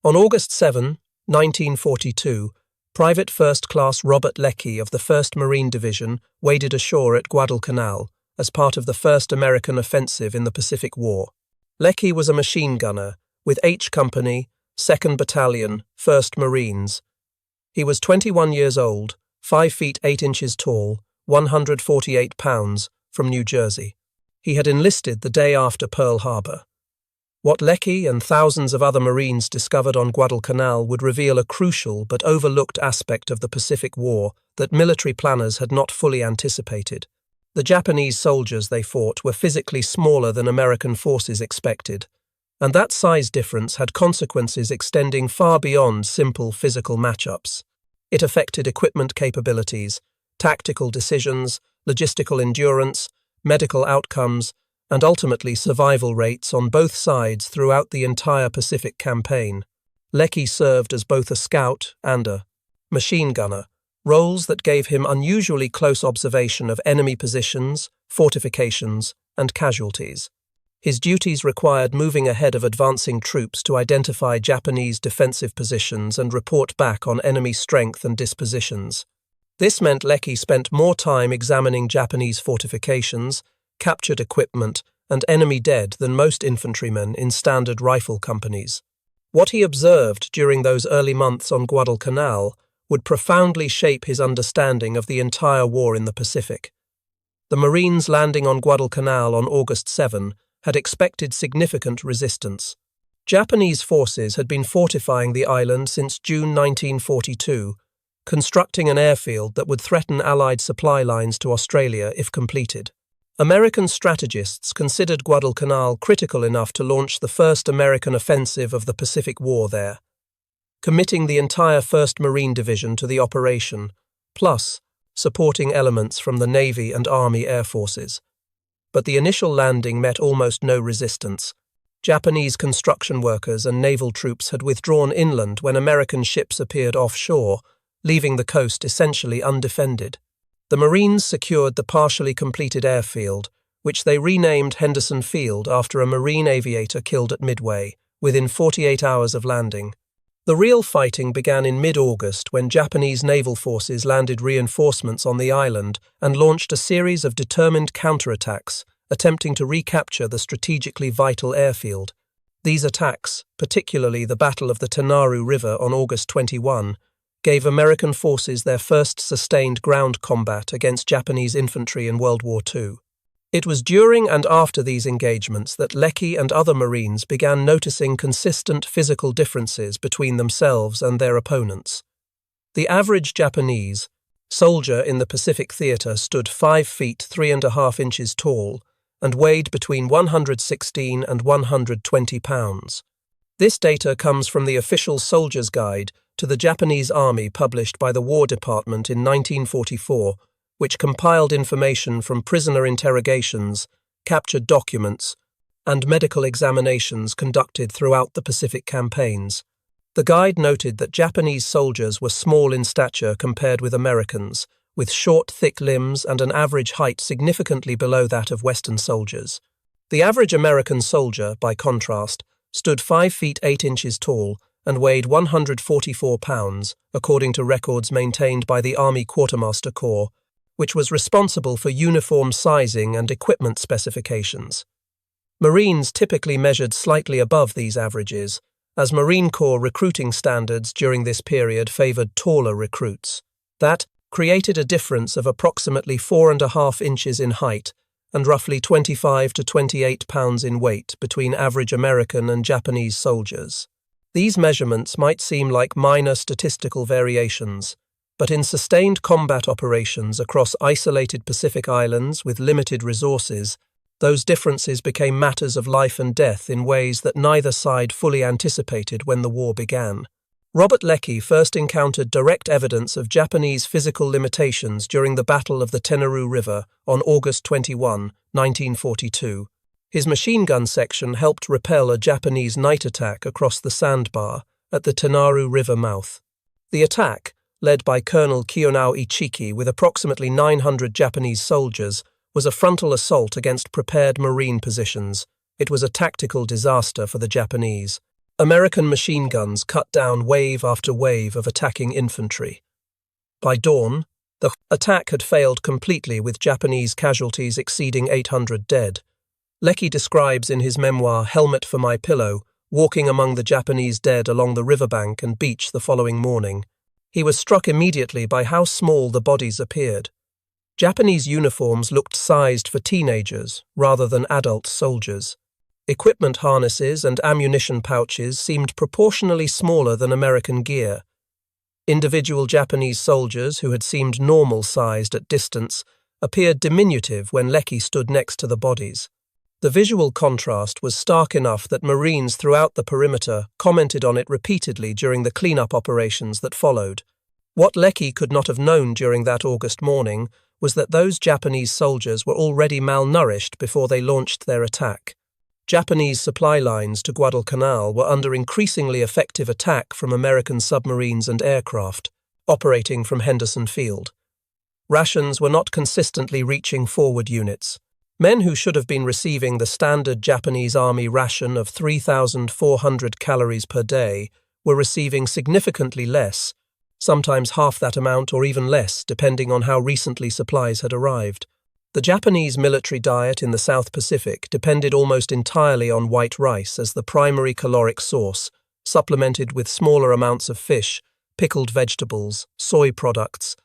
On August 7, 1942, Private First Class Robert Leckie of the 1st Marine Division waded ashore at Guadalcanal as part of the first American offensive in the Pacific War. Leckie was a machine gunner with H Company, 2nd Battalion, 1st Marines. He was 21 years old, 5 feet 8 inches tall, 148 pounds, from New Jersey. He had enlisted the day after Pearl Harbor. What Leckie and thousands of other Marines discovered on Guadalcanal would reveal a crucial but overlooked aspect of the Pacific War that military planners had not fully anticipated. The Japanese soldiers they fought were physically smaller than American forces expected, and that size difference had consequences extending far beyond simple physical matchups. It affected equipment capabilities, tactical decisions, logistical endurance, medical outcomes, and ultimately survival rates on both sides throughout the entire Pacific campaign. Leckie served as both a scout and a machine gunner, roles that gave him unusually close observation of enemy positions, fortifications, and casualties. His duties required moving ahead of advancing troops to identify Japanese defensive positions and report back on enemy strength and dispositions. This meant Leckie spent more time examining Japanese fortifications, captured equipment, and enemy dead than most infantrymen in standard rifle companies. What he observed during those early months on Guadalcanal would profoundly shape his understanding of the entire war in the Pacific. The Marines landing on Guadalcanal on August 7 had expected significant resistance. Japanese forces had been fortifying the island since June 1942, constructing an airfield that would threaten Allied supply lines to Australia if completed. American strategists considered Guadalcanal critical enough to launch the first American offensive of the Pacific War there, committing the entire 1st Marine Division to the operation, plus supporting elements from the Navy and Army Air Forces. But the initial landing met almost no resistance. Japanese construction workers and naval troops had withdrawn inland when American ships appeared offshore, leaving the coast essentially undefended. The Marines secured the partially completed airfield, which they renamed Henderson Field after a Marine aviator killed at Midway, within 48 hours of landing. The real fighting began in mid-August when Japanese naval forces landed reinforcements on the island and launched a series of determined counterattacks, attempting to recapture the strategically vital airfield. These attacks, particularly the Battle of the Tanaru River on August 21, gave American forces their first sustained ground combat against Japanese infantry in World War II. It was during and after these engagements that Leckie and other Marines began noticing consistent physical differences between themselves and their opponents. The average Japanese soldier in the Pacific Theater stood 5 feet 3.5 inches tall and weighed between 116 and 120 pounds. This data comes from the official Soldier's Guide to the Japanese Army published by the War Department in 1944, which compiled information from prisoner interrogations, captured documents, and medical examinations conducted throughout the Pacific campaigns. The guide noted that Japanese soldiers were small in stature compared with Americans, with short, thick limbs and an average height significantly below that of Western soldiers. The average American soldier, by contrast, stood 5 feet 8 inches tall and weighed 144 pounds, according to records maintained by the Army Quartermaster Corps, which was responsible for uniform sizing and equipment specifications. Marines typically measured slightly above these averages, as Marine Corps recruiting standards during this period favored taller recruits. That created a difference of approximately 4.5 inches in height and roughly 25 to 28 pounds in weight between average American and Japanese soldiers. These measurements might seem like minor statistical variations, but in sustained combat operations across isolated Pacific islands with limited resources, those differences became matters of life and death in ways that neither side fully anticipated when the war began. Robert Leckie first encountered direct evidence of Japanese physical limitations during the Battle of the Tanaru River on August 21, 1942. His machine gun section helped repel a Japanese night attack across the sandbar at the Tanaru River mouth. The attack, led by Colonel Kiyonao Ichiki with approximately 900 Japanese soldiers, was a frontal assault against prepared Marine positions. It was a tactical disaster for the Japanese. American machine guns cut down wave after wave of attacking infantry. By dawn, the attack had failed completely with Japanese casualties exceeding 800 dead. Leckie describes in his memoir Helmet for My Pillow walking among the Japanese dead along the riverbank and beach the following morning. He was struck immediately by how small the bodies appeared. Japanese uniforms looked sized for teenagers rather than adult soldiers. Equipment harnesses and ammunition pouches seemed proportionally smaller than American gear. Individual Japanese soldiers who had seemed normal-sized at distance appeared diminutive when Leckie stood next to the bodies. The visual contrast was stark enough that Marines throughout the perimeter commented on it repeatedly during the cleanup operations that followed. What Leckie could not have known during that August morning was that those Japanese soldiers were already malnourished before they launched their attack. Japanese supply lines to Guadalcanal were under increasingly effective attack from American submarines and aircraft, operating from Henderson Field. Rations were not consistently reaching forward units. Men who should have been receiving the standard Japanese Army ration of 3,400 calories per day were receiving significantly less, sometimes half that amount or even less, depending on how recently supplies had arrived. The Japanese military diet in the South Pacific depended almost entirely on white rice as the primary caloric source, supplemented with smaller amounts of fish, pickled vegetables, soy products,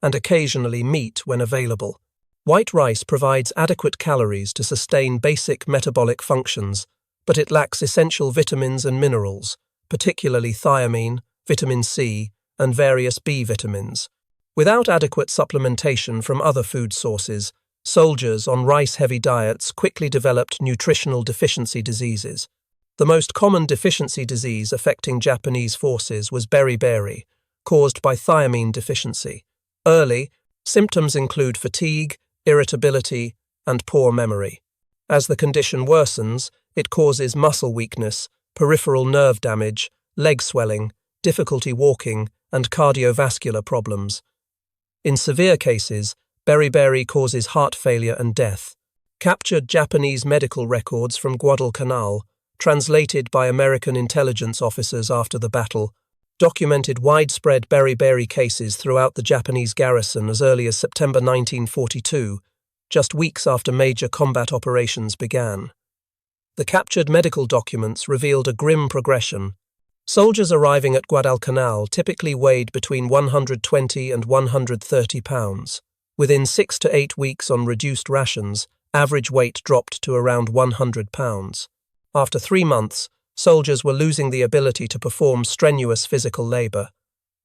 and occasionally meat when available. White rice provides adequate calories to sustain basic metabolic functions, but it lacks essential vitamins and minerals, particularly thiamine, vitamin C, and various B vitamins. Without adequate supplementation from other food sources, soldiers on rice-heavy diets quickly developed nutritional deficiency diseases. The most common deficiency disease affecting Japanese forces was beriberi, caused by thiamine deficiency. Early, symptoms include fatigue, irritability, and poor memory. As the condition worsens, it causes muscle weakness, peripheral nerve damage, leg swelling, difficulty walking, and cardiovascular problems. In severe cases, beriberi causes heart failure and death. Captured Japanese medical records from Guadalcanal, translated by American intelligence officers after the battle, documented widespread beriberi cases throughout the Japanese garrison as early as September 1942, just weeks after major combat operations began. The captured medical documents revealed a grim progression. Soldiers arriving at Guadalcanal typically weighed between 120 and 130 pounds. Within 6 to 8 weeks on reduced rations, average weight dropped to around 100 pounds. After 3 months, soldiers were losing the ability to perform strenuous physical labor.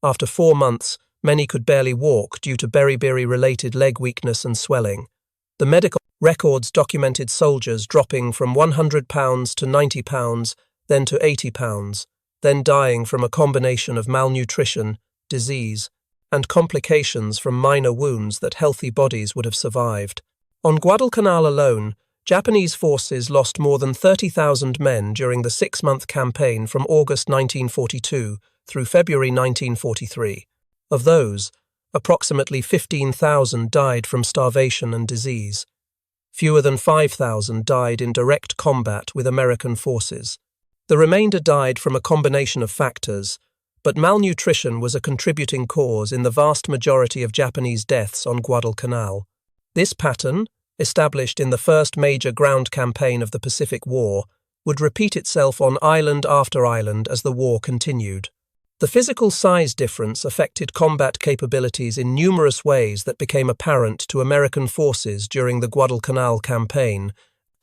After 4 months, many could barely walk due to beriberi-related leg weakness and swelling. The medical records documented soldiers dropping from 100 pounds to 90 pounds, then to 80 pounds, then dying from a combination of malnutrition, disease, and complications from minor wounds that healthy bodies would have survived. On Guadalcanal alone, Japanese forces lost more than 30,000 men during the 6-month campaign from August 1942 through February 1943. Of those, approximately 15,000 died from starvation and disease. Fewer than 5,000 died in direct combat with American forces. The remainder died from a combination of factors, but malnutrition was a contributing cause in the vast majority of Japanese deaths on Guadalcanal. This pattern, established in the first major ground campaign of the Pacific War, would repeat itself on island after island as the war continued. The physical size difference affected combat capabilities in numerous ways that became apparent to American forces during the Guadalcanal campaign,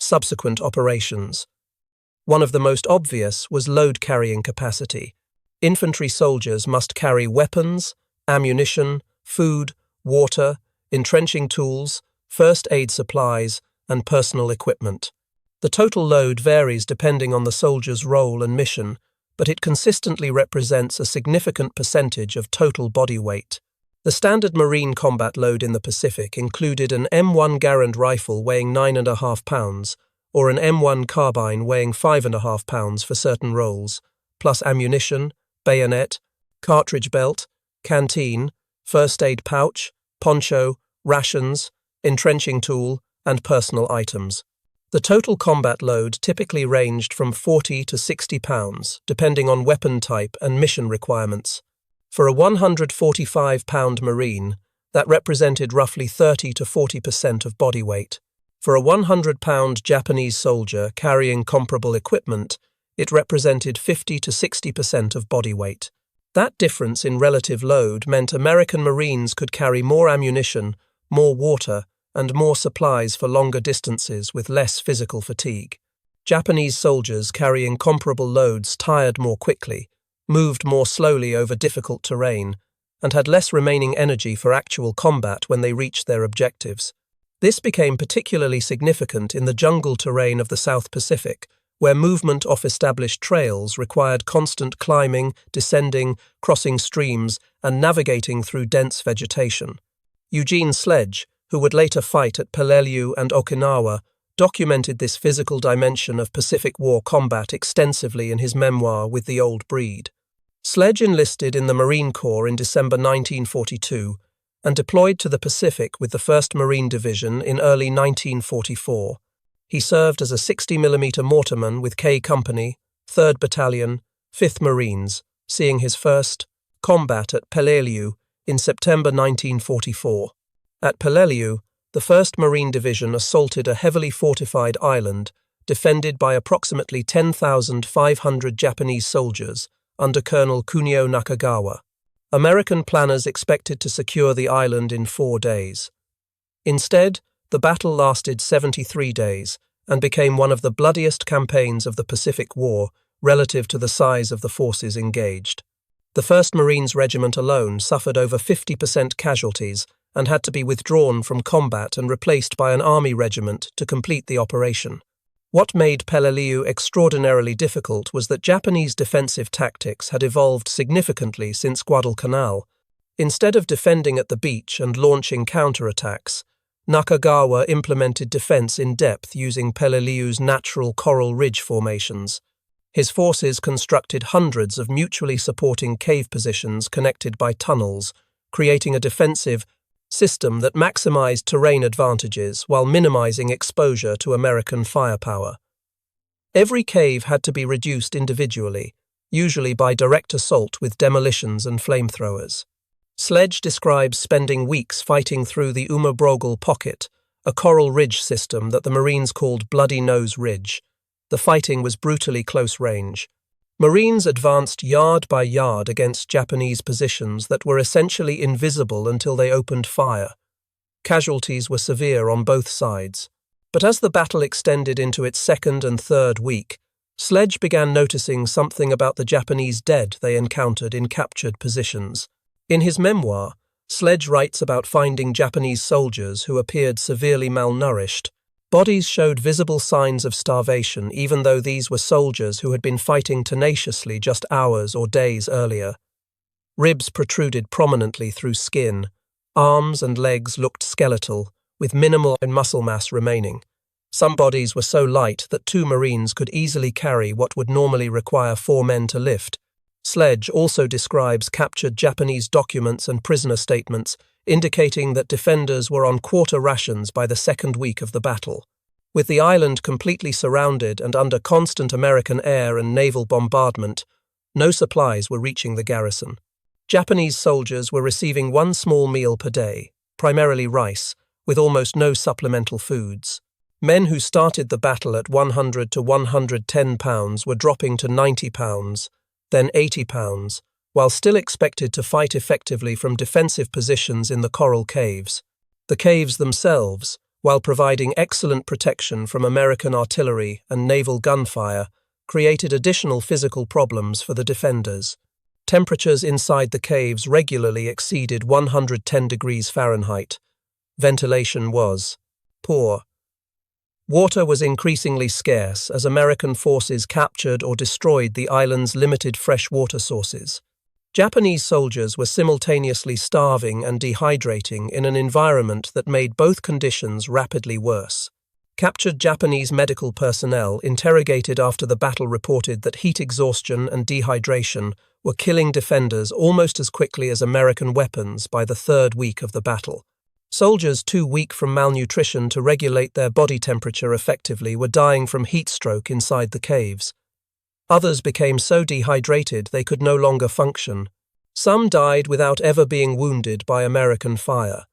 subsequent operations. One of the most obvious was load-carrying capacity. Infantry soldiers must carry weapons, ammunition, food, water, entrenching tools, first aid supplies, and personal equipment. The total load varies depending on the soldier's role and mission, but it consistently represents a significant percentage of total body weight. The standard Marine combat load in the Pacific included an M1 Garand rifle weighing 9.5 pounds, or an M1 carbine weighing 5.5 pounds for certain roles, plus ammunition, bayonet, cartridge belt, canteen, first aid pouch, poncho, rations, entrenching tool, and personal items. The total combat load typically ranged from 40 to 60 pounds, depending on weapon type and mission requirements. For a 145-pound Marine, that represented roughly 30 to 40% of body weight. For a 100-pound Japanese soldier carrying comparable equipment, it represented 50 to 60% of body weight. That difference in relative load meant American Marines could carry more ammunition, more water, and more supplies for longer distances with less physical fatigue. Japanese soldiers carrying comparable loads tired more quickly, moved more slowly over difficult terrain, and had less remaining energy for actual combat when they reached their objectives. This became particularly significant in the jungle terrain of the South Pacific, where movement off established trails required constant climbing, descending, crossing streams, and navigating through dense vegetation. Eugene Sledge, who would later fight at Peleliu and Okinawa, documented this physical dimension of Pacific War combat extensively in his memoir With the Old Breed. Sledge enlisted in the Marine Corps in December 1942 and deployed to the Pacific with the 1st Marine Division in early 1944. He served as a 60mm mortarman with K Company, 3rd Battalion, 5th Marines, seeing his first combat at Peleliu in September 1944. At Peleliu, the 1st Marine Division assaulted a heavily fortified island defended by approximately 10,500 Japanese soldiers under Colonel Kunio Nakagawa. American planners expected to secure the island in 4 days. Instead, the battle lasted 73 days and became one of the bloodiest campaigns of the Pacific War relative to the size of the forces engaged. The 1st Marines Regiment alone suffered over 50% casualties and had to be withdrawn from combat and replaced by an army regiment to complete the operation. What made Peleliu extraordinarily difficult was that Japanese defensive tactics had evolved significantly since Guadalcanal. Instead of defending at the beach and launching counterattacks, Nakagawa implemented defense in depth using Peleliu's natural coral ridge formations. His forces constructed hundreds of mutually supporting cave positions connected by tunnels, creating a defensive system that maximized terrain advantages while minimizing exposure to American firepower. Every cave had to be reduced individually, usually by direct assault with demolitions and flamethrowers. Sledge describes spending weeks fighting through the Umabrogal Pocket, a coral ridge system that the Marines called Bloody Nose Ridge. The fighting was brutally close range. Marines advanced yard by yard against Japanese positions that were essentially invisible until they opened fire. Casualties were severe on both sides. But as the battle extended into its 2nd and 3rd week, Sledge began noticing something about the Japanese dead they encountered in captured positions. In his memoir, Sledge writes about finding Japanese soldiers who appeared severely malnourished. Bodies showed visible signs of starvation, even though these were soldiers who had been fighting tenaciously just hours or days earlier. Ribs protruded prominently through skin. Arms and legs looked skeletal, with minimal muscle mass remaining. Some bodies were so light that 2 Marines could easily carry what would normally require 4 men to lift. Sledge also describes captured Japanese documents and prisoner statements indicating that defenders were on quarter rations by the 2nd week of the battle. With the island completely surrounded and under constant American air and naval bombardment, no supplies were reaching the garrison. Japanese soldiers were receiving 1 small meal per day, primarily rice, with almost no supplemental foods. Men who started the battle at 100 to 110 pounds were dropping to 90 pounds, then 80 pounds, while still expected to fight effectively from defensive positions in the coral caves. The caves themselves, while providing excellent protection from American artillery and naval gunfire, created additional physical problems for the defenders. Temperatures inside the caves regularly exceeded 110 degrees Fahrenheit. Ventilation was poor. Water was increasingly scarce as American forces captured or destroyed the island's limited fresh water sources. Japanese soldiers were simultaneously starving and dehydrating in an environment that made both conditions rapidly worse. Captured Japanese medical personnel interrogated after the battle reported that heat exhaustion and dehydration were killing defenders almost as quickly as American weapons by the 3rd week of the battle. Soldiers too weak from malnutrition to regulate their body temperature effectively were dying from heat stroke inside the caves. Others became so dehydrated they could no longer function. Some died without ever being wounded by American fire.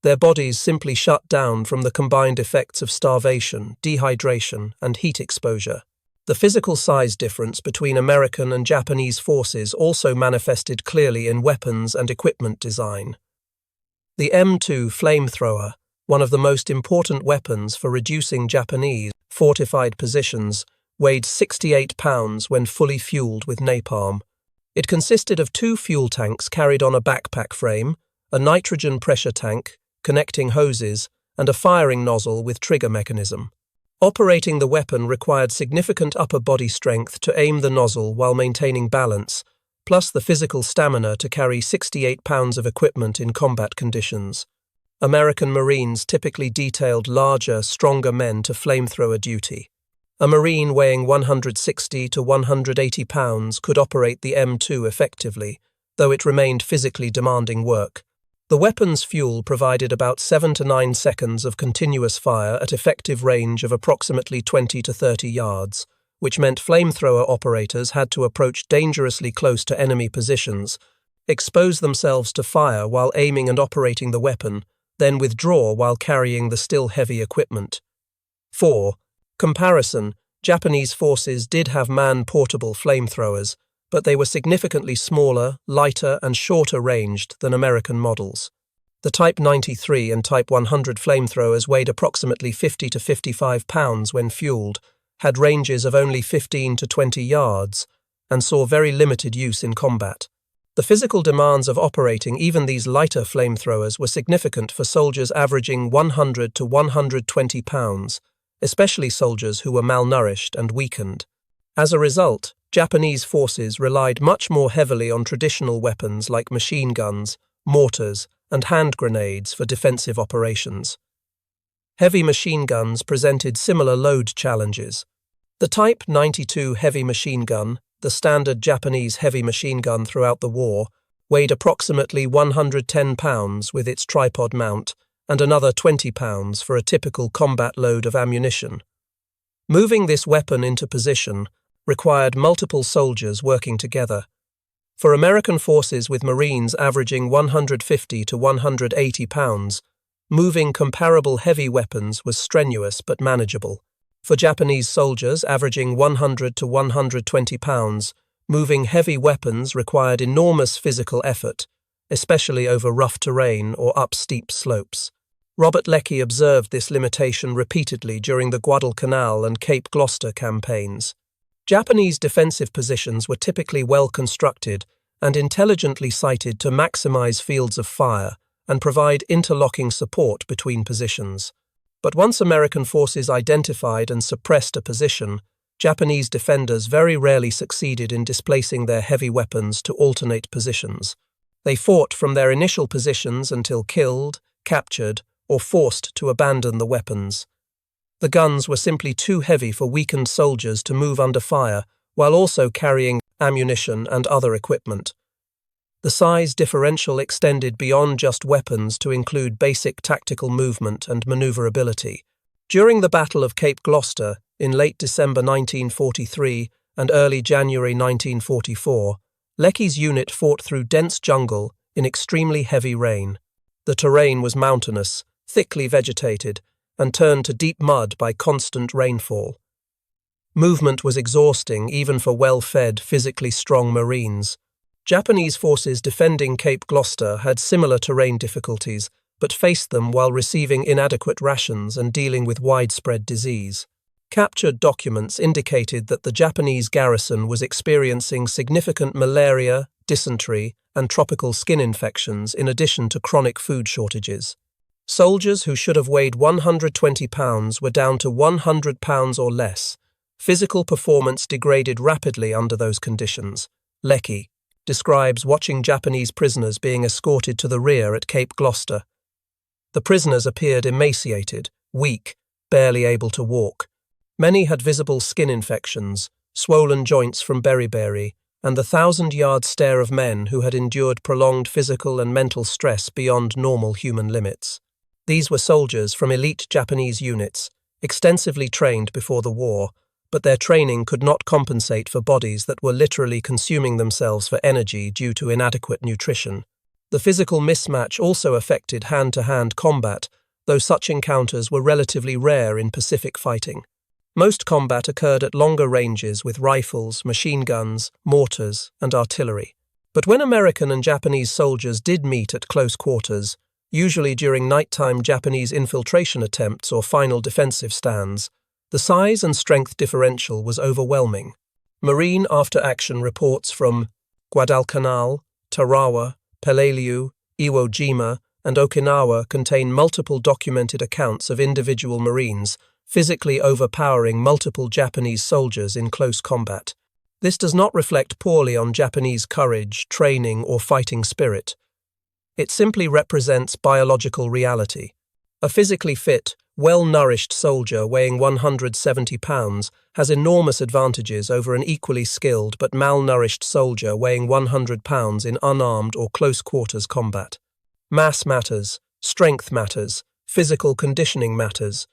Their bodies simply shut down from the combined effects of starvation, dehydration, and heat exposure. The physical size difference between American and Japanese forces also manifested clearly in weapons and equipment design. The M2 flamethrower, one of the most important weapons for reducing Japanese fortified positions, weighed 68 pounds when fully fueled with napalm. It consisted of 2 fuel tanks carried on a backpack frame, a nitrogen pressure tank, connecting hoses, and a firing nozzle with trigger mechanism. Operating the weapon required significant upper body strength to aim the nozzle while maintaining balance, plus the physical stamina to carry 68 pounds of equipment in combat conditions. American Marines typically detailed larger, stronger men to flamethrower duty. A Marine weighing 160 to 180 pounds could operate the M2 effectively, though it remained physically demanding work. The weapon's fuel provided about 7 to 9 seconds of continuous fire at effective range of approximately 20 to 30 yards, which meant flamethrower operators had to approach dangerously close to enemy positions, expose themselves to fire while aiming and operating the weapon, then withdraw while carrying the still heavy equipment. 4. Comparison: Japanese forces did have man-portable flamethrowers, but they were significantly smaller, lighter, and shorter ranged than American models. The Type 93 and Type 100 flamethrowers weighed approximately 50 to 55 pounds when fueled, had ranges of only 15 to 20 yards, and saw very limited use in combat. The physical demands of operating even these lighter flamethrowers were significant for soldiers averaging 100 to 120 pounds, especially soldiers who were malnourished and weakened. As a result, Japanese forces relied much more heavily on traditional weapons like machine guns, mortars, and hand grenades for defensive operations. Heavy machine guns presented similar load challenges. The Type 92 heavy machine gun, the standard Japanese heavy machine gun throughout the war, weighed approximately 110 pounds with its tripod mount and another 20 pounds for a typical combat load of ammunition. Moving this weapon into position required multiple soldiers working together. For American forces with Marines averaging 150 to 180 pounds, moving comparable heavy weapons was strenuous but manageable. For Japanese soldiers averaging 100 to 120 pounds, moving heavy weapons required enormous physical effort, especially over rough terrain or up steep slopes. Robert Leckie observed this limitation repeatedly during the Guadalcanal and Cape Gloucester campaigns. Japanese defensive positions were typically well constructed and intelligently sited to maximize fields of fire and provide interlocking support between positions. But once American forces identified and suppressed a position, Japanese defenders very rarely succeeded in displacing their heavy weapons to alternate positions. They fought from their initial positions until killed, captured, or forced to abandon the weapons. The guns were simply too heavy for weakened soldiers to move under fire while also carrying ammunition and other equipment. The size differential extended beyond just weapons to include basic tactical movement and maneuverability. During the Battle of Cape Gloucester in late December 1943 and early January 1944, Leckie's unit fought through dense jungle in extremely heavy rain. The terrain was mountainous, thickly vegetated, and turned to deep mud by constant rainfall. Movement was exhausting even for well-fed, physically strong Marines. Japanese forces defending Cape Gloucester had similar terrain difficulties, but faced them while receiving inadequate rations and dealing with widespread disease. Captured documents indicated that the Japanese garrison was experiencing significant malaria, dysentery, and tropical skin infections in addition to chronic food shortages. Soldiers who should have weighed 120 pounds were down to 100 pounds or less. Physical performance degraded rapidly under those conditions. Leckie describes watching Japanese prisoners being escorted to the rear at Cape Gloucester. The prisoners appeared emaciated, weak, barely able to walk. Many had visible skin infections, swollen joints from beriberi, and the 1,000-yard stare of men who had endured prolonged physical and mental stress beyond normal human limits. These were soldiers from elite Japanese units, extensively trained before the war, but their training could not compensate for bodies that were literally consuming themselves for energy due to inadequate nutrition. The physical mismatch also affected hand-to-hand combat, though such encounters were relatively rare in Pacific fighting. Most combat occurred at longer ranges with rifles, machine guns, mortars, and artillery. But when American and Japanese soldiers did meet at close quarters, usually during nighttime Japanese infiltration attempts or final defensive stands, the size and strength differential was overwhelming. Marine after-action reports from Guadalcanal, Tarawa, Peleliu, Iwo Jima, and Okinawa contain multiple documented accounts of individual Marines physically overpowering multiple Japanese soldiers in close combat. This does not reflect poorly on Japanese courage, training, or fighting spirit. It simply represents biological reality. A physically fit, well-nourished soldier weighing 170 pounds has enormous advantages over an equally skilled but malnourished soldier weighing 100 pounds in unarmed or close-quarters combat. Mass matters, strength matters, physical conditioning matters.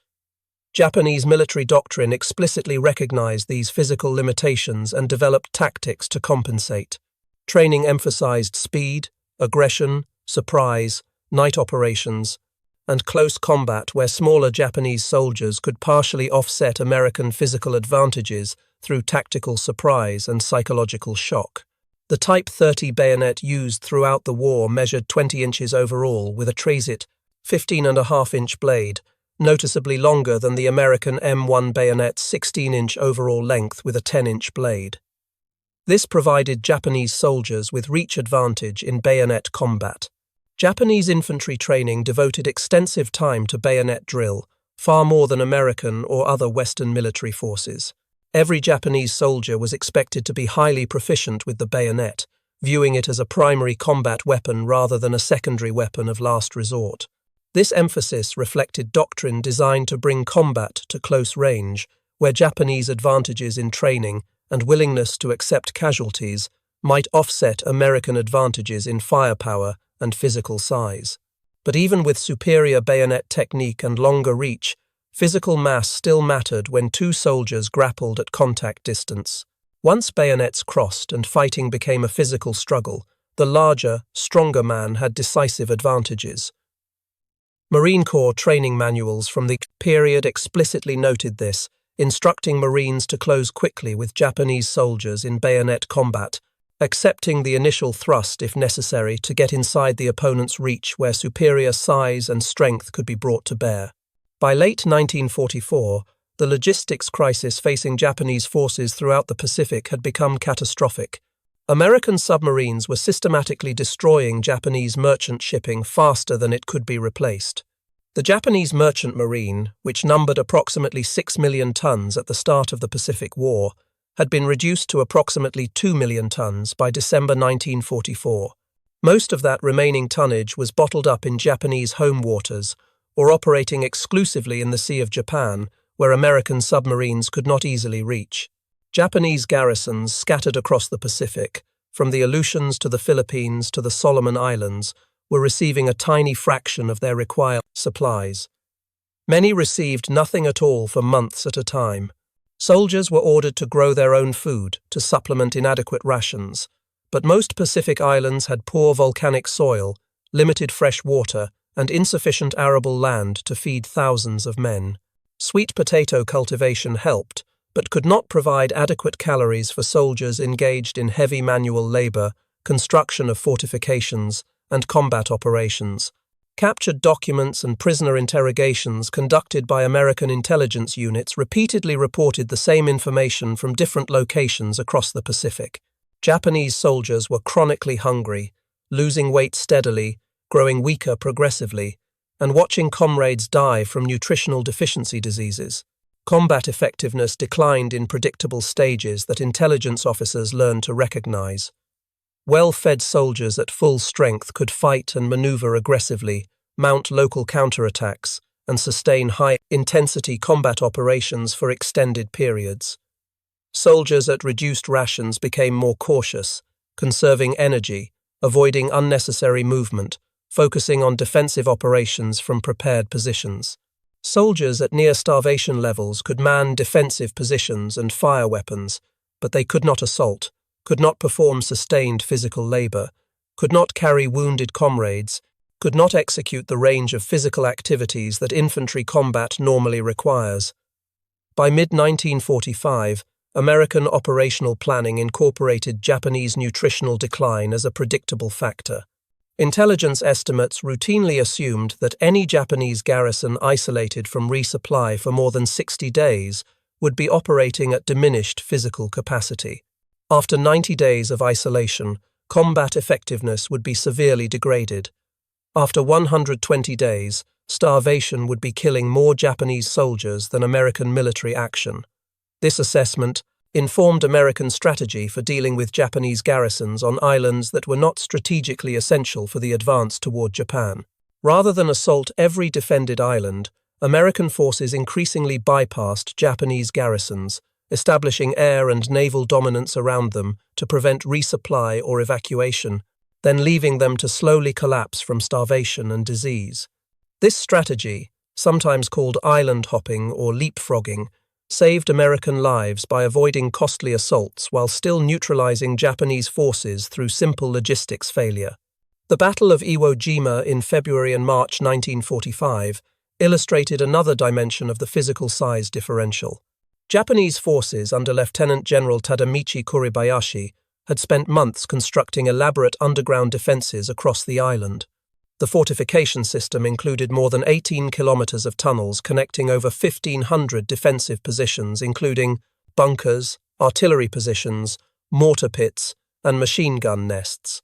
Japanese military doctrine explicitly recognized these physical limitations and developed tactics to compensate. Training emphasized speed, aggression, surprise, night operations, and close combat where smaller Japanese soldiers could partially offset American physical advantages through tactical surprise and psychological shock. The Type 30 bayonet used throughout the war measured 20 inches overall with a Transit 15.5-inch blade, noticeably longer than the American M1 bayonet's 16-inch overall length with a 10-inch blade. This provided Japanese soldiers with reach advantage in bayonet combat. Japanese infantry training devoted extensive time to bayonet drill, far more than American or other Western military forces. Every Japanese soldier was expected to be highly proficient with the bayonet, viewing it as a primary combat weapon rather than a secondary weapon of last resort. This emphasis reflected doctrine designed to bring combat to close range, where Japanese advantages in training and willingness to accept casualties might offset American advantages in firepower and physical size. But even with superior bayonet technique and longer reach, physical mass still mattered when two soldiers grappled at contact distance. Once bayonets crossed and fighting became a physical struggle, the larger, stronger man had decisive advantages. Marine Corps training manuals from the period explicitly noted this, instructing Marines to close quickly with Japanese soldiers in bayonet combat, accepting the initial thrust if necessary to get inside the opponent's reach where superior size and strength could be brought to bear. By late 1944, the logistics crisis facing Japanese forces throughout the Pacific had become catastrophic. American submarines were systematically destroying Japanese merchant shipping faster than it could be replaced. The Japanese merchant marine, which numbered approximately 6 million tons at the start of the Pacific War, had been reduced to approximately 2 million tons by December 1944. Most of that remaining tonnage was bottled up in Japanese home waters or operating exclusively in the Sea of Japan, where American submarines could not easily reach. Japanese garrisons scattered across the Pacific, from the Aleutians to the Philippines to the Solomon Islands, were receiving a tiny fraction of their required supplies. Many received nothing at all for months at a time. Soldiers were ordered to grow their own food to supplement inadequate rations, but most Pacific islands had poor volcanic soil, limited fresh water, and insufficient arable land to feed thousands of men. Sweet potato cultivation helped, but could not provide adequate calories for soldiers engaged in heavy manual labor, construction of fortifications, and combat operations. Captured documents and prisoner interrogations conducted by American intelligence units repeatedly reported the same information from different locations across the Pacific. Japanese soldiers were chronically hungry, losing weight steadily, growing weaker progressively, and watching comrades die from nutritional deficiency diseases. Combat effectiveness declined in predictable stages that intelligence officers learned to recognize. Well-fed soldiers at full strength could fight and maneuver aggressively, mount local counterattacks, and sustain high-intensity combat operations for extended periods. Soldiers at reduced rations became more cautious, conserving energy, avoiding unnecessary movement, focusing on defensive operations from prepared positions. Soldiers at near-starvation levels could man defensive positions and fire weapons, but they could not assault, could not perform sustained physical labor, could not carry wounded comrades, could not execute the range of physical activities that infantry combat normally requires. By mid-1945, American operational planning incorporated Japanese nutritional decline as a predictable factor. Intelligence estimates routinely assumed that any Japanese garrison isolated from resupply for more than 60 days would be operating at diminished physical capacity. After 90 days of isolation, combat effectiveness would be severely degraded. After 120 days, starvation would be killing more Japanese soldiers than American military action. This assessment informed American strategy for dealing with Japanese garrisons on islands that were not strategically essential for the advance toward Japan. Rather than assault every defended island, American forces increasingly bypassed Japanese garrisons, establishing air and naval dominance around them to prevent resupply or evacuation, then leaving them to slowly collapse from starvation and disease. This strategy, sometimes called island hopping or leapfrogging, saved American lives by avoiding costly assaults while still neutralizing Japanese forces through simple logistics failure. The Battle of Iwo Jima in February and March 1945 illustrated another dimension of the physical size differential. Japanese forces under Lieutenant General Tadamichi Kuribayashi had spent months constructing elaborate underground defenses across the island. The fortification system included more than 18 kilometers of tunnels connecting over 1,500 defensive positions, including bunkers, artillery positions, mortar pits, and machine gun nests.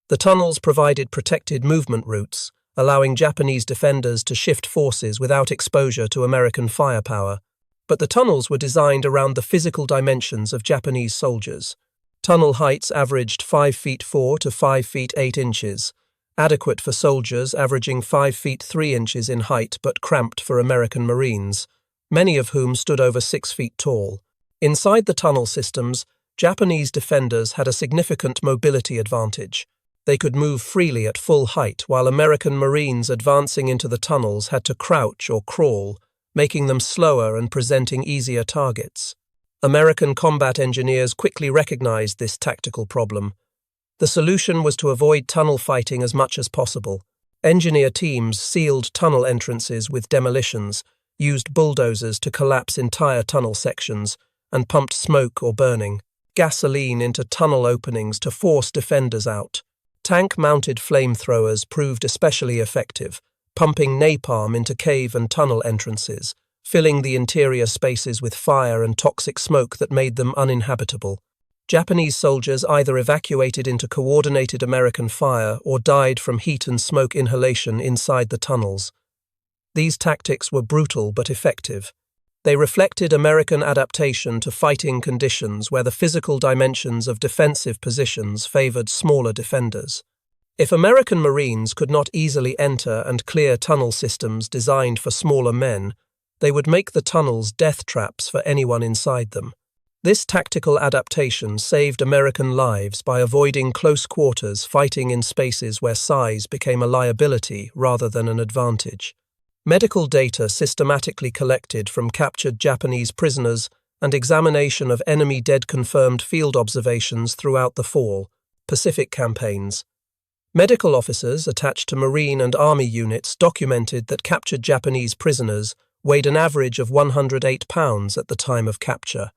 The tunnels provided protected movement routes, allowing Japanese defenders to shift forces without exposure to American firepower. But the tunnels were designed around the physical dimensions of Japanese soldiers. Tunnel heights averaged 5 feet 4 to 5 feet 8 inches, adequate for soldiers averaging 5 feet 3 inches in height but cramped for American Marines, many of whom stood over 6 feet tall. Inside the tunnel systems, Japanese defenders had a significant mobility advantage. They could move freely at full height, while American Marines advancing into the tunnels had to crouch or crawl, making them slower and presenting easier targets. American combat engineers quickly recognized this tactical problem. The solution was to avoid tunnel fighting as much as possible. Engineer teams sealed tunnel entrances with demolitions, used bulldozers to collapse entire tunnel sections, and pumped smoke or burning gasoline into tunnel openings to force defenders out. Tank-mounted flamethrowers proved especially effective, pumping napalm into cave and tunnel entrances, filling the interior spaces with fire and toxic smoke that made them uninhabitable. Japanese soldiers either evacuated into coordinated American fire or died from heat and smoke inhalation inside the tunnels. These tactics were brutal but effective. They reflected American adaptation to fighting conditions where the physical dimensions of defensive positions favored smaller defenders. If American Marines could not easily enter and clear tunnel systems designed for smaller men, they would make the tunnels death traps for anyone inside them. This tactical adaptation saved American lives by avoiding close quarters fighting in spaces where size became a liability rather than an advantage. Medical data systematically collected from captured Japanese prisoners and examination of enemy dead-confirmed field observations throughout the fall, Pacific campaigns. Medical officers attached to Marine and Army units documented that captured Japanese prisoners weighed an average of 108 pounds at the time of capture.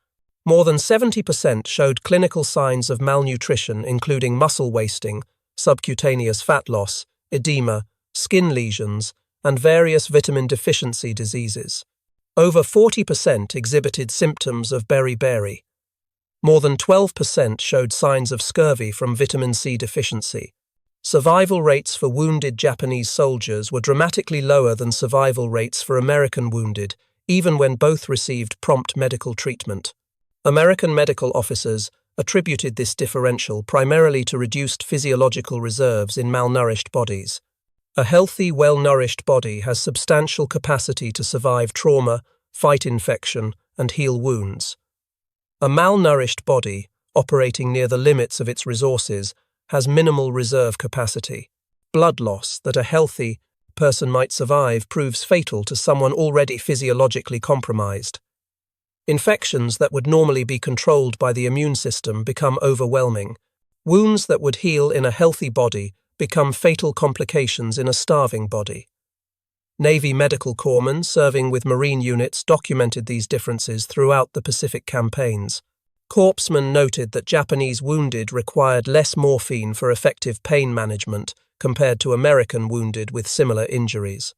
More than 70% showed clinical signs of malnutrition, including muscle wasting, subcutaneous fat loss, edema, skin lesions, and various vitamin deficiency diseases. Over 40% exhibited symptoms of beriberi. More than 12% showed signs of scurvy from vitamin C deficiency. Survival rates for wounded Japanese soldiers were dramatically lower than survival rates for American wounded, even when both received prompt medical treatment. American medical officers attributed this differential primarily to reduced physiological reserves in malnourished bodies. A healthy, well-nourished body has substantial capacity to survive trauma, fight infection, and heal wounds. A malnourished body, operating near the limits of its resources, has minimal reserve capacity. blood loss that a healthy person might survive proves fatal to someone already physiologically compromised. Infections that would normally be controlled by the immune system become overwhelming. Wounds that would heal in a healthy body become fatal complications in a starving body. Navy medical corpsmen serving with Marine units documented these differences throughout the Pacific campaigns. Corpsmen noted that Japanese wounded required less morphine for effective pain management compared to American wounded with similar injuries.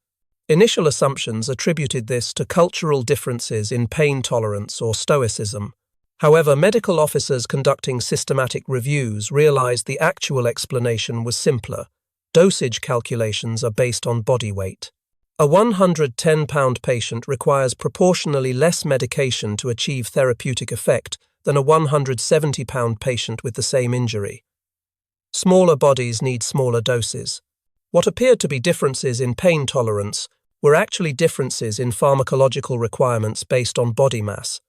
Initial assumptions attributed this to cultural differences in pain tolerance or stoicism. However, medical officers conducting systematic reviews realized the actual explanation was simpler. Dosage calculations are based on body weight. A 110-pound patient requires proportionally less medication to achieve therapeutic effect than a 170-pound patient with the same injury. Smaller bodies need smaller doses. What appeared to be differences in pain tolerance were actually differences in pharmacological requirements based on body mass.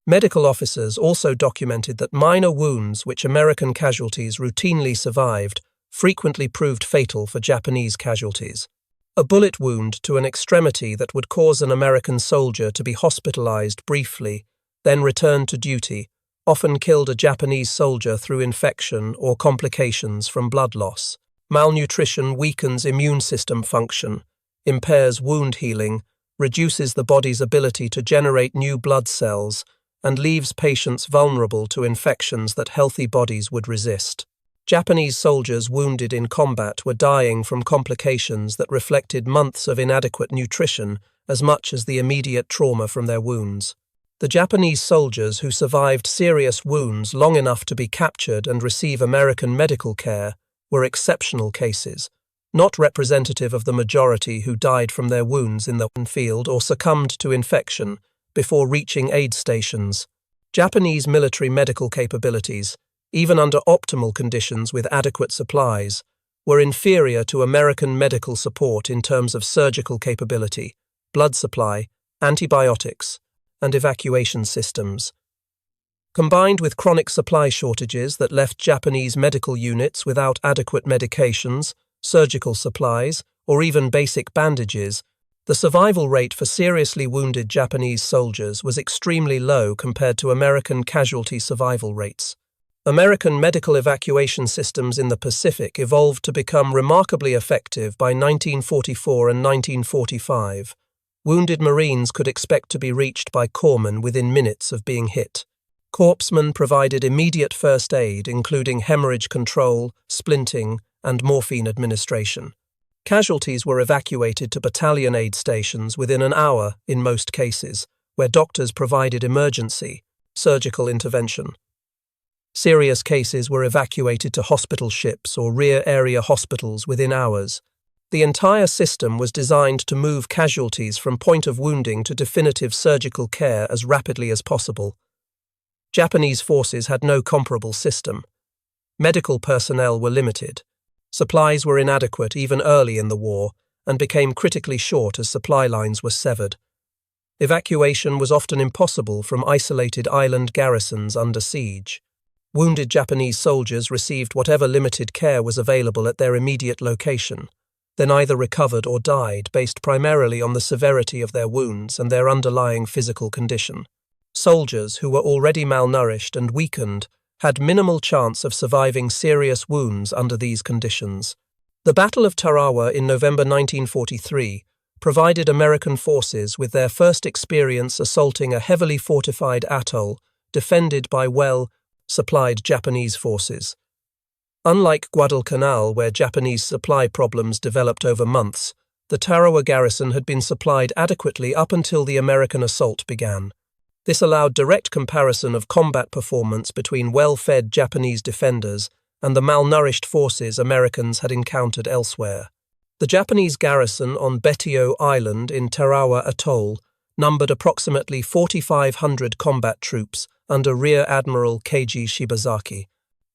Medical officers also documented that minor wounds which American casualties routinely survived frequently proved fatal for Japanese casualties. A bullet wound to an extremity that would cause an American soldier to be hospitalized briefly, then return to duty, often killed a Japanese soldier through infection or complications from blood loss. Malnutrition weakens immune system function, impairs wound healing, reduces the body's ability to generate new blood cells, and leaves patients vulnerable to infections that healthy bodies would resist. Japanese soldiers wounded in combat were dying from complications that reflected months of inadequate nutrition as much as the immediate trauma from their wounds. The Japanese soldiers who survived serious wounds long enough to be captured and receive American medical care were exceptional cases, not representative of the majority who died from their wounds in the field or succumbed to infection before reaching aid stations. Japanese military medical capabilities, even under optimal conditions with adequate supplies, were inferior to American medical support in terms of surgical capability, blood supply, antibiotics, and evacuation systems. Combined with chronic supply shortages that left Japanese medical units without adequate medications, surgical supplies, or even basic bandages, the survival rate for seriously wounded Japanese soldiers was extremely low compared to American casualty survival rates. American medical evacuation systems in the Pacific evolved to become remarkably effective by 1944 and 1945. Wounded Marines could expect to be reached by corpsmen within minutes of being hit. Corpsmen provided immediate first aid, including hemorrhage control, splinting, and morphine administration. Casualties were evacuated to battalion aid stations within an hour in most cases, where doctors provided emergency, surgical intervention. Serious cases were evacuated to hospital ships or rear area hospitals within hours. The entire system was designed to move casualties from point of wounding to definitive surgical care as rapidly as possible. Japanese forces had no comparable system. Medical personnel were limited. Supplies were inadequate even early in the war and became critically short as supply lines were severed. Evacuation was often impossible from isolated island garrisons under siege. Wounded Japanese soldiers received whatever limited care was available at their immediate location, then either recovered or died based primarily on the severity of their wounds and their underlying physical condition. Soldiers who were already malnourished and weakened had minimal chance of surviving serious wounds under these conditions. The Battle of Tarawa in November 1943 provided American forces with their first experience assaulting a heavily fortified atoll defended by well-supplied Japanese forces. Unlike Guadalcanal, where Japanese supply problems developed over months, the Tarawa garrison had been supplied adequately up until the American assault began. This allowed direct comparison of combat performance between well-fed Japanese defenders and the malnourished forces Americans had encountered elsewhere. The Japanese garrison on Betio Island in Tarawa Atoll numbered approximately 4,500 combat troops under Rear Admiral Keiji Shibazaki.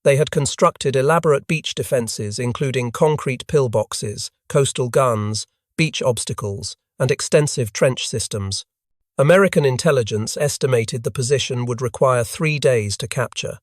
They had constructed elaborate beach defenses including concrete pillboxes, coastal guns, beach obstacles, and extensive trench systems. American intelligence estimated the position would require 3 days to capture.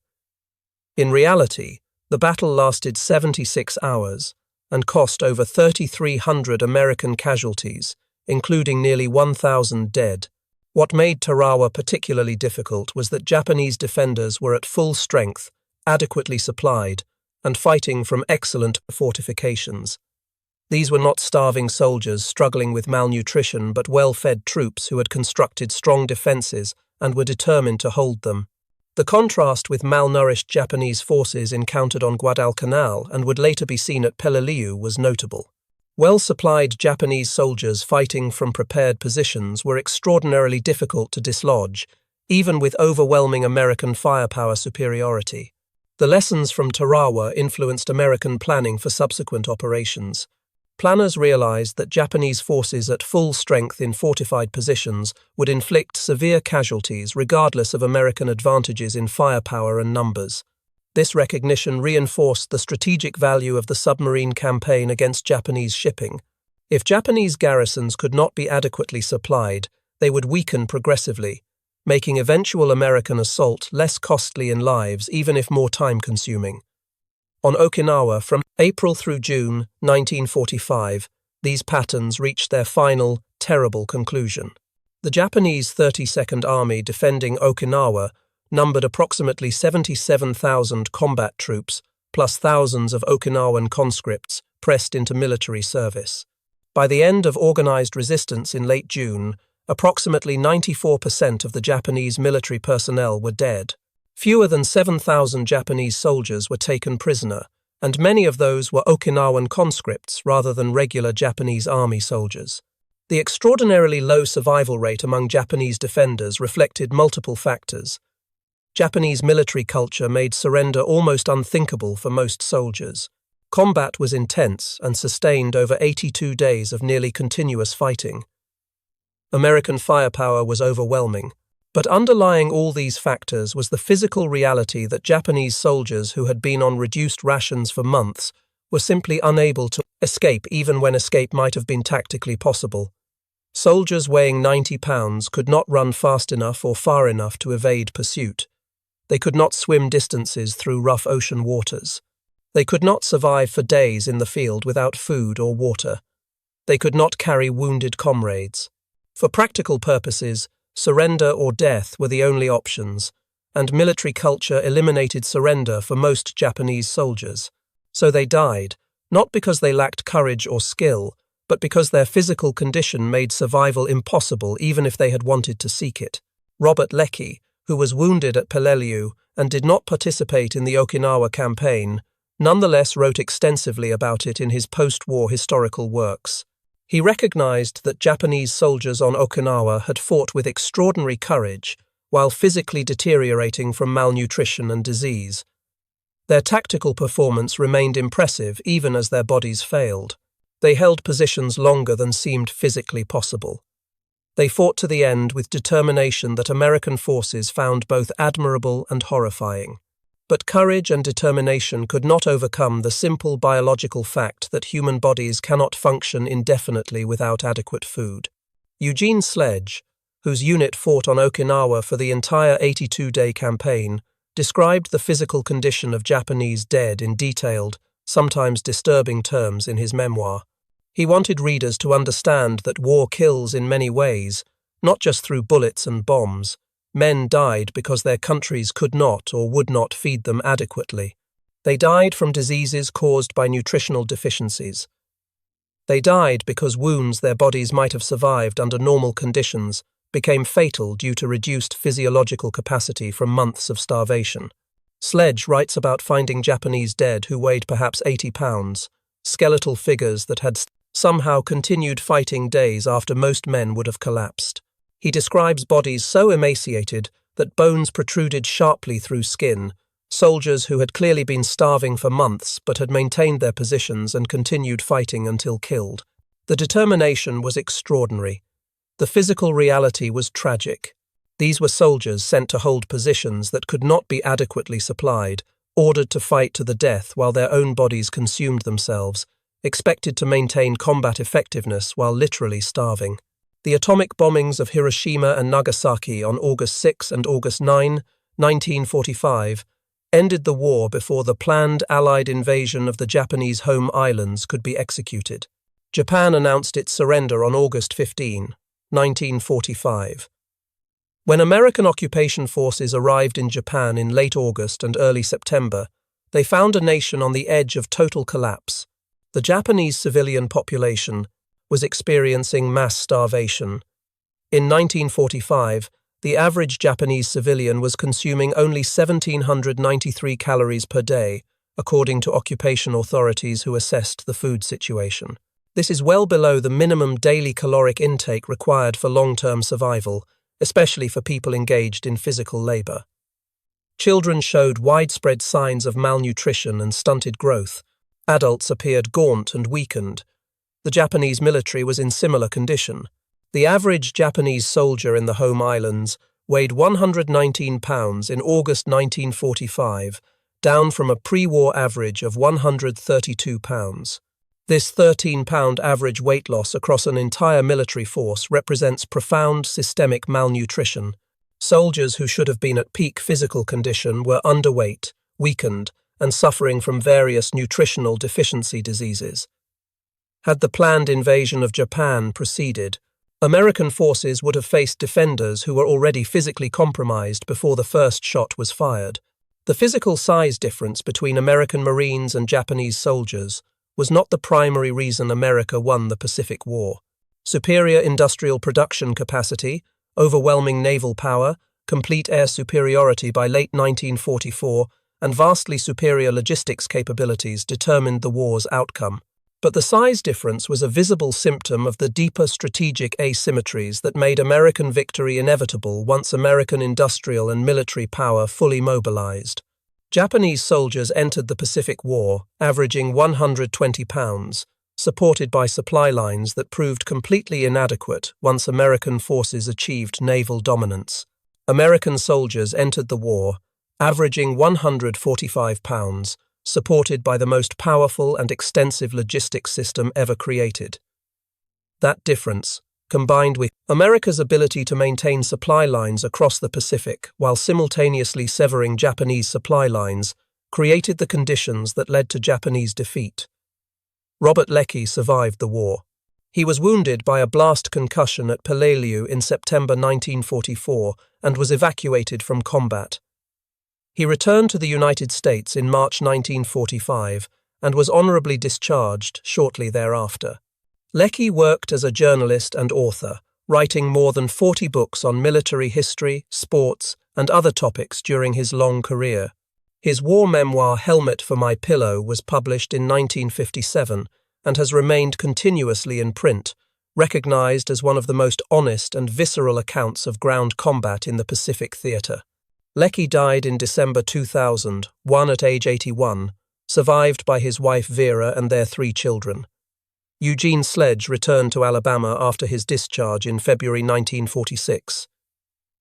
In reality, the battle lasted 76 hours, and cost over 3,300 American casualties, including nearly 1,000 dead. What made Tarawa particularly difficult was that Japanese defenders were at full strength, adequately supplied, and fighting from excellent fortifications. These were not starving soldiers struggling with malnutrition but well-fed troops who had constructed strong defenses and were determined to hold them. The contrast with malnourished Japanese forces encountered on Guadalcanal and would later be seen at Peleliu was notable. Well-supplied Japanese soldiers fighting from prepared positions were extraordinarily difficult to dislodge, even with overwhelming American firepower superiority. The lessons from Tarawa influenced American planning for subsequent operations. Planners realized that Japanese forces at full strength in fortified positions would inflict severe casualties regardless of American advantages in firepower and numbers. This recognition reinforced the strategic value of the submarine campaign against Japanese shipping. If Japanese garrisons could not be adequately supplied, they would weaken progressively, making eventual American assault less costly in lives even if more time-consuming. On Okinawa, from April through June 1945, these patterns reached their final, terrible conclusion. The Japanese 32nd Army defending Okinawa numbered approximately 77,000 combat troops, plus thousands of Okinawan conscripts pressed into military service. By the end of organized resistance in late June, approximately 94% of the Japanese military personnel were dead. Fewer than 7,000 Japanese soldiers were taken prisoner, and many of those were Okinawan conscripts rather than regular Japanese army soldiers. The extraordinarily low survival rate among Japanese defenders reflected multiple factors. Japanese military culture made surrender almost unthinkable for most soldiers. Combat was intense and sustained over 82 days of nearly continuous fighting. American firepower was overwhelming. But underlying all these factors was the physical reality that Japanese soldiers who had been on reduced rations for months were simply unable to escape even when escape might have been tactically possible. Soldiers weighing 90 pounds could not run fast enough or far enough to evade pursuit. They could not swim distances through rough ocean waters. They could not survive for days in the field without food or water. They could not carry wounded comrades. For practical purposes, surrender or death were the only options, and military culture eliminated surrender for most Japanese soldiers. So they died, not because they lacked courage or skill, but because their physical condition made survival impossible even if they had wanted to seek it. Robert Leckie, who was wounded at Peleliu and did not participate in the Okinawa campaign, nonetheless wrote extensively about it in his post-war historical works. He recognized that Japanese soldiers on Okinawa had fought with extraordinary courage while physically deteriorating from malnutrition and disease. Their tactical performance remained impressive even as their bodies failed. They held positions longer than seemed physically possible. They fought to the end with determination that American forces found both admirable and horrifying. But courage and determination could not overcome the simple biological fact that human bodies cannot function indefinitely without adequate food. Eugene Sledge, whose unit fought on Okinawa for the entire 82-day campaign, described the physical condition of Japanese dead in detailed, sometimes disturbing terms in his memoir. He wanted readers to understand that war kills in many ways, not just through bullets and bombs. Men died because their countries could not or would not feed them adequately. They died from diseases caused by nutritional deficiencies. They died because wounds their bodies might have survived under normal conditions became fatal due to reduced physiological capacity from months of starvation. Sledge writes about finding Japanese dead who weighed perhaps 80 pounds, skeletal figures that had somehow continued fighting days after most men would have collapsed. He describes bodies so emaciated that bones protruded sharply through skin, soldiers who had clearly been starving for months but had maintained their positions and continued fighting until killed. The determination was extraordinary. The physical reality was tragic. These were soldiers sent to hold positions that could not be adequately supplied, ordered to fight to the death while their own bodies consumed themselves, expected to maintain combat effectiveness while literally starving. The atomic bombings of Hiroshima and Nagasaki on August 6 and August 9, 1945, ended the war before the planned Allied invasion of the Japanese home islands could be executed. Japan announced its surrender on August 15, 1945. When American occupation forces arrived in Japan in late August and early September, they found a nation on the edge of total collapse. The Japanese civilian population was experiencing mass starvation. In 1945, the average Japanese civilian was consuming only 1,793 calories per day, according to occupation authorities who assessed the food situation. This is well below the minimum daily caloric intake required for long-term survival, especially for people engaged in physical labor. Children showed widespread signs of malnutrition and stunted growth. Adults appeared gaunt and weakened. The Japanese military was in similar condition. The average Japanese soldier in the home islands weighed 119 pounds in August 1945, down from a pre-war average of 132 pounds. This 13-pound average weight loss across an entire military force represents profound systemic malnutrition. Soldiers who should have been at peak physical condition were underweight, weakened, and suffering from various nutritional deficiency diseases. Had the planned invasion of Japan proceeded, American forces would have faced defenders who were already physically compromised before the first shot was fired. The physical size difference between American Marines and Japanese soldiers was not the primary reason America won the Pacific War. Superior industrial production capacity, overwhelming naval power, complete air superiority by late 1944, and vastly superior logistics capabilities determined the war's outcome. But the size difference was a visible symptom of the deeper strategic asymmetries that made American victory inevitable once American industrial and military power fully mobilized. Japanese soldiers entered the Pacific War, averaging 120 pounds, supported by supply lines that proved completely inadequate once American forces achieved naval dominance. American soldiers entered the war, averaging 145 pounds, supported by the most powerful and extensive logistics system ever created. That difference, combined with America's ability to maintain supply lines across the Pacific while simultaneously severing Japanese supply lines, created the conditions that led to Japanese defeat. Robert Leckie survived the war. He was wounded by a blast concussion at Peleliu in September 1944 and was evacuated from combat. He returned to the United States in March 1945 and was honorably discharged shortly thereafter. Leckie worked as a journalist and author, writing more than 40 books on military history, sports, and other topics during his long career. His war memoir Helmet for My Pillow was published in 1957 and has remained continuously in print, recognized as one of the most honest and visceral accounts of ground combat in the Pacific theater. Leckie died in December 2001 at age 81, survived by his wife Vera and their 3 children. Eugene Sledge returned to Alabama after his discharge in February 1946.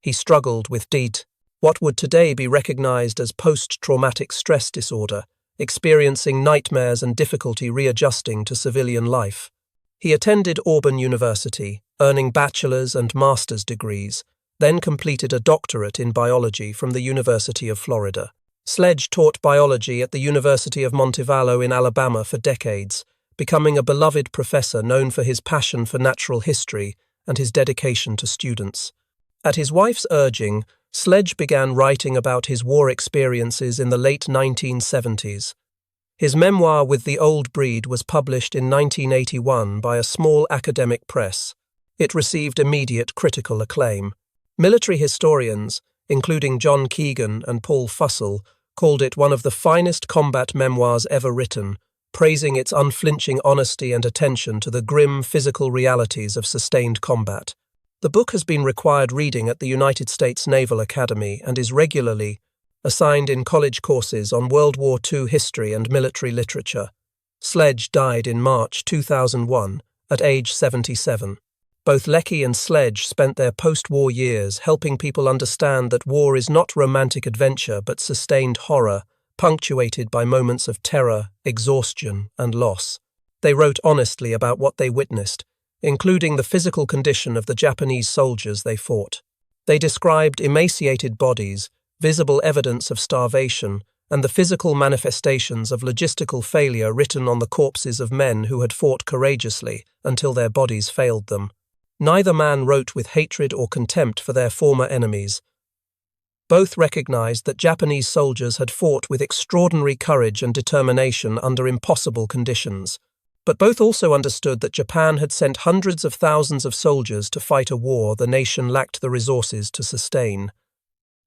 He struggled with what would today be recognized as post-traumatic stress disorder, experiencing nightmares and difficulty readjusting to civilian life. He attended Auburn University, earning bachelor's and master's degrees, then completed a doctorate in biology from the University of Florida. Sledge taught biology at the University of Montevallo in Alabama for decades, becoming a beloved professor known for his passion for natural history and his dedication to students. At his wife's urging, Sledge began writing about his war experiences in the late 1970s. His memoir With the Old Breed was published in 1981 by a small academic press. It received immediate critical acclaim. Military historians, including John Keegan and Paul Fussell, called it one of the finest combat memoirs ever written, praising its unflinching honesty and attention to the grim physical realities of sustained combat. The book has been required reading at the United States Naval Academy and is regularly assigned in college courses on World War II history and military literature. Sledge died in March 2001 at age 77. Both Leckie and Sledge spent their post-war years helping people understand that war is not romantic adventure but sustained horror, punctuated by moments of terror, exhaustion, and loss. They wrote honestly about what they witnessed, including the physical condition of the Japanese soldiers they fought. They described emaciated bodies, visible evidence of starvation, and the physical manifestations of logistical failure written on the corpses of men who had fought courageously until their bodies failed them. Neither man wrote with hatred or contempt for their former enemies. Both recognized that Japanese soldiers had fought with extraordinary courage and determination under impossible conditions. But both also understood that Japan had sent hundreds of thousands of soldiers to fight a war the nation lacked the resources to sustain.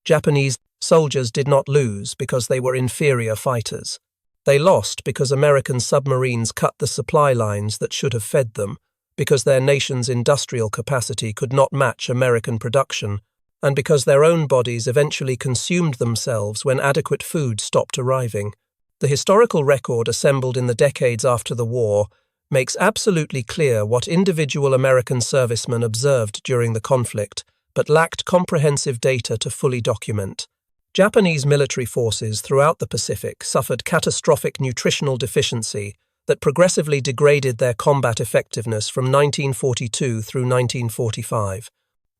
Japanese soldiers did not lose because they were inferior fighters. They lost because American submarines cut the supply lines that should have fed them, because their nation's industrial capacity could not match American production, and because their own bodies eventually consumed themselves when adequate food stopped arriving. The historical record assembled in the decades after the war makes absolutely clear what individual American servicemen observed during the conflict, but lacked comprehensive data to fully document. Japanese military forces throughout the Pacific suffered catastrophic nutritional deficiency that progressively degraded their combat effectiveness from 1942 through 1945.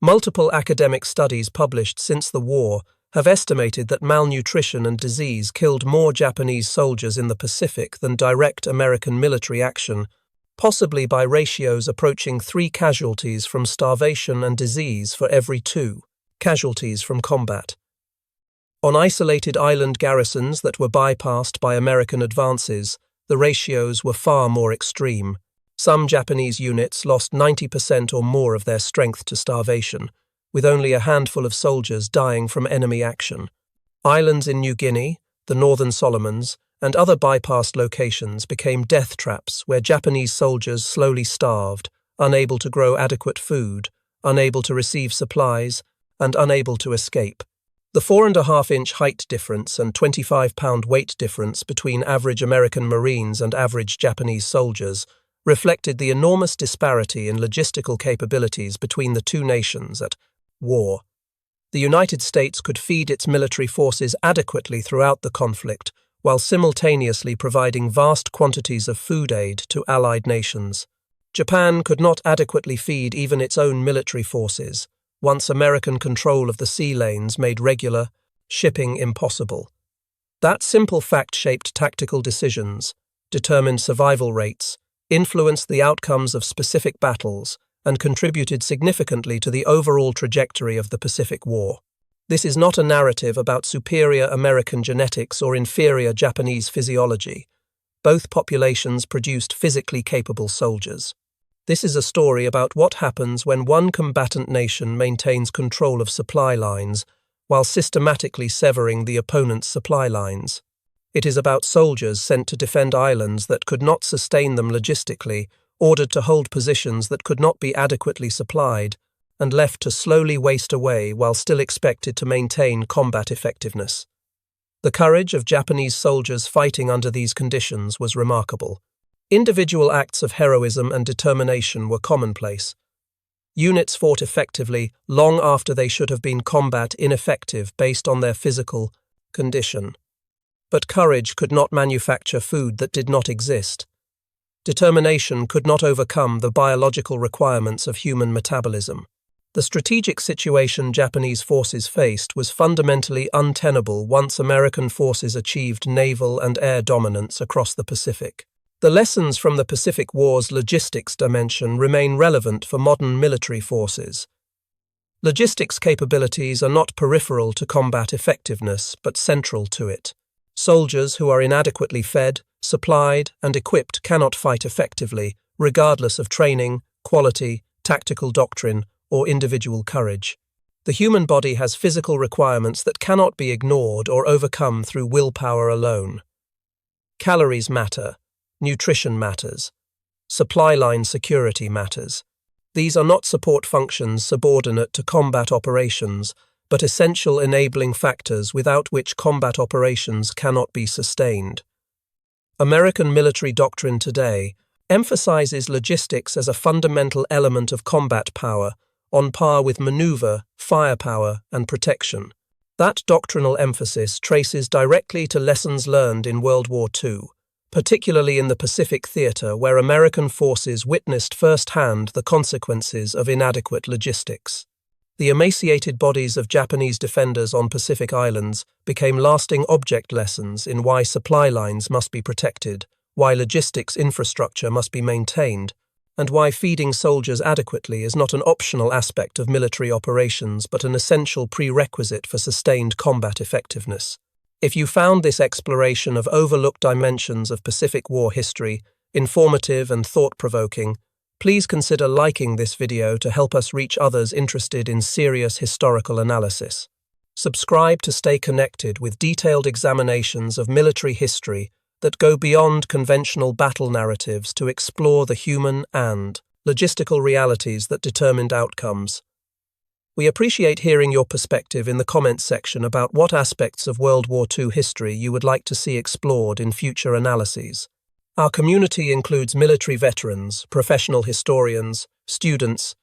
Multiple academic studies published since the war have estimated that malnutrition and disease killed more Japanese soldiers in the Pacific than direct American military action, possibly by ratios approaching 3 casualties from starvation and disease for every 2 casualties from combat. On isolated island garrisons that were bypassed by American advances, the ratios were far more extreme. Some Japanese units lost 90% or more of their strength to starvation, with only a handful of soldiers dying from enemy action. Islands in New Guinea, the Northern Solomons, and other bypassed locations became death traps where Japanese soldiers slowly starved, unable to grow adequate food, unable to receive supplies, and unable to escape. The 4.5-inch height difference and 25-pound weight difference between average American Marines and average Japanese soldiers reflected the enormous disparity in logistical capabilities between the two nations at war. The United States could feed its military forces adequately throughout the conflict, while simultaneously providing vast quantities of food aid to allied nations. Japan could not adequately feed even its own military forces, once American control of the sea lanes made regular shipping impossible. That simple fact shaped tactical decisions, determined survival rates, influenced the outcomes of specific battles, and contributed significantly to the overall trajectory of the Pacific War. This is not a narrative about superior American genetics or inferior Japanese physiology. Both populations produced physically capable soldiers. This is a story about what happens when one combatant nation maintains control of supply lines while systematically severing the opponent's supply lines. It is about soldiers sent to defend islands that could not sustain them logistically, ordered to hold positions that could not be adequately supplied, and left to slowly waste away while still expected to maintain combat effectiveness. The courage of Japanese soldiers fighting under these conditions was remarkable. Individual acts of heroism and determination were commonplace. Units fought effectively long after they should have been combat ineffective based on their physical condition. But courage could not manufacture food that did not exist. Determination could not overcome the biological requirements of human metabolism. The strategic situation Japanese forces faced was fundamentally untenable once American forces achieved naval and air dominance across the Pacific. The lessons from the Pacific War's logistics dimension remain relevant for modern military forces. Logistics capabilities are not peripheral to combat effectiveness, but central to it. Soldiers who are inadequately fed, supplied, and equipped cannot fight effectively, regardless of training, quality, tactical doctrine, or individual courage. The human body has physical requirements that cannot be ignored or overcome through willpower alone. Calories matter. Nutrition matters. Supply line security matters. These are not support functions subordinate to combat operations, but essential enabling factors without which combat operations cannot be sustained. American military doctrine today emphasizes logistics as a fundamental element of combat power, on par with maneuver, firepower, and protection. That doctrinal emphasis traces directly to lessons learned in World War II, particularly in the Pacific Theater, where American forces witnessed firsthand the consequences of inadequate logistics. The emaciated bodies of Japanese defenders on Pacific Islands became lasting object lessons in why supply lines must be protected, why logistics infrastructure must be maintained, and why feeding soldiers adequately is not an optional aspect of military operations but an essential prerequisite for sustained combat effectiveness. If you found this exploration of overlooked dimensions of Pacific War history informative and thought-provoking, please consider liking this video to help us reach others interested in serious historical analysis. Subscribe to stay connected with detailed examinations of military history that go beyond conventional battle narratives to explore the human and logistical realities that determined outcomes. We appreciate hearing your perspective in the comments section about what aspects of World War II history you would like to see explored in future analyses. Our community includes military veterans, professional historians, students,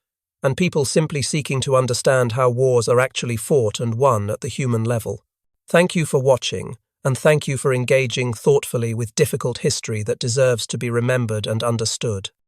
and people simply seeking to understand how wars are actually fought and won at the human level. Thank you for watching, and thank you for engaging thoughtfully with difficult history that deserves to be remembered and understood.